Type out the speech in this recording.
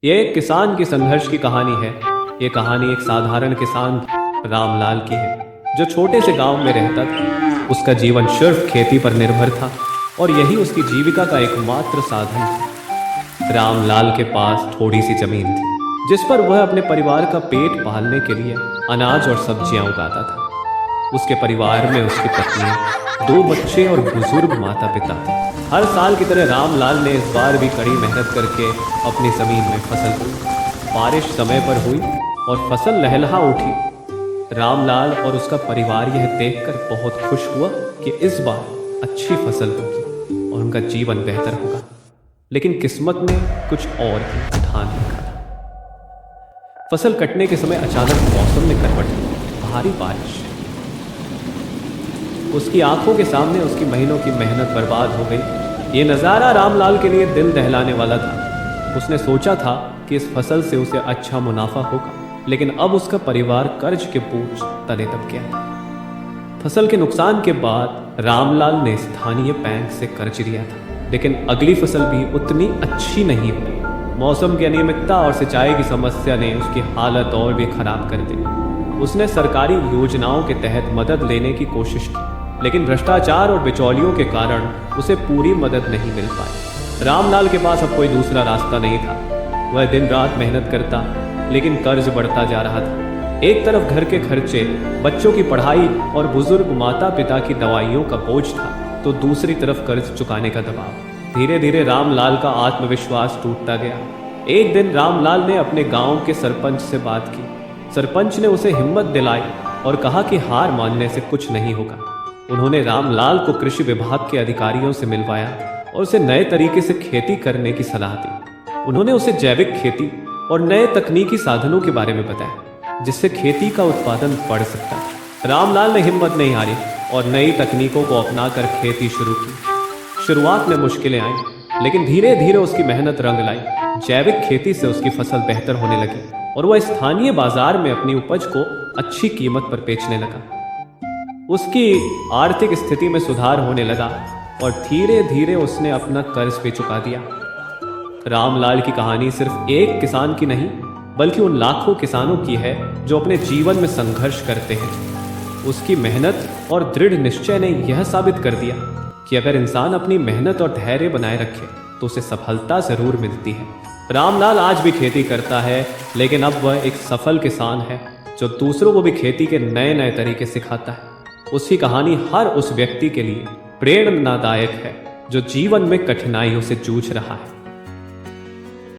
ये एक किसान की संघर्ष की कहानी है। ये कहानी एक साधारण किसान रामलाल की है जो छोटे से गांव में रहता था। उसका जीवन सिर्फ खेती पर निर्भर था और यही उसकी जीविका का एकमात्र साधन था। रामलाल के पास थोड़ी सी जमीन थी जिस पर वह अपने परिवार का पेट पालने के लिए अनाज और सब्जियां उगाता था। उसके परिवार में उसकी पत्नी, 2 बच्चे और बुजुर्ग माता पिता थे। हर साल की तरह रामलाल ने इस बार भी कड़ी मेहनत करके अपनी जमीन में फसल बोई। बारिश समय पर हुई और फसल लहलहा उठी। रामलाल और उसका परिवार यह देखकर बहुत खुश हुआ कि इस बार अच्छी फसल होगी और उनका जीवन बेहतर होगा। लेकिन किस्मत ने कुछ और ही ठान रखा था। फसल कटने के समय अचानक मौसम ने करवट ली। भारी बारिश, उसकी आंखों के सामने उसकी महीनों की मेहनत बर्बाद हो गई। ये नज़ारा रामलाल के लिए दिल दहलाने वाला था। उसने सोचा था कि इस फसल से उसे अच्छा मुनाफा होगा, लेकिन अब उसका परिवार कर्ज के बोझ तले दब गया था। फसल के नुकसान के बाद रामलाल ने स्थानीय बैंक से कर्ज लिया था, लेकिन अगली फसल भी उतनी अच्छी नहीं हुई। मौसम की अनियमितता और सिंचाई की समस्या ने उसकी हालत और भी खराब कर दी। उसने सरकारी योजनाओं के तहत मदद लेने की कोशिश की, लेकिन भ्रष्टाचार और बिचौलियों के कारण उसे पूरी मदद नहीं मिल पाई। रामलाल के पास अब कोई दूसरा रास्ता नहीं था। वह दिन रात मेहनत करता, लेकिन कर्ज बढ़ता जा रहा था। एक तरफ घर के खर्चे, बच्चों की पढ़ाई और बुजुर्ग माता पिता की दवाइयों का बोझ था, तो दूसरी तरफ कर्ज चुकाने का दबाव। धीरे धीरे रामलाल का आत्मविश्वास टूटता गया। एक दिन रामलाल ने अपने गांव के सरपंच से बात की। सरपंच ने उसे हिम्मत दिलाई और कहा कि हार मानने से कुछ नहीं होगा। उन्होंने रामलाल को कृषि विभाग के अधिकारियों से मिलवाया और उसे नए तरीके से खेती करने की सलाह दी। उन्होंने उसे जैविक खेती और नए तकनीकी साधनों के बारे में बताया, जिससे खेती का उत्पादन बढ़ सकता है। रामलाल ने हिम्मत नहीं हारी और नई तकनीकों को अपनाकर खेती शुरू की। शुरुआत में मुश्किलें आईं, लेकिन धीरे धीरे उसकी मेहनत रंग लाई। जैविक खेती से उसकी फसल बेहतर होने लगी और वह स्थानीय बाजार में अपनी उपज को अच्छी कीमत पर बेचने लगा। उसकी आर्थिक स्थिति में सुधार होने लगा और धीरे धीरे उसने अपना कर्ज भी चुका दिया। रामलाल की कहानी सिर्फ एक किसान की नहीं, बल्कि उन लाखों किसानों की है जो अपने जीवन में संघर्ष करते हैं। उसकी मेहनत और दृढ़ निश्चय ने यह साबित कर दिया कि अगर इंसान अपनी मेहनत और धैर्य बनाए रखे तो उसे सफलता जरूर मिलती है। रामलाल आज भी खेती करता है, लेकिन अब वह एक सफल किसान है जो दूसरों को भी खेती के नए नए तरीके सिखाता है। उसकी कहानी हर उस व्यक्ति के लिए प्रेरणादायक है जो जीवन में कठिनाइयों से जूझ रहा है।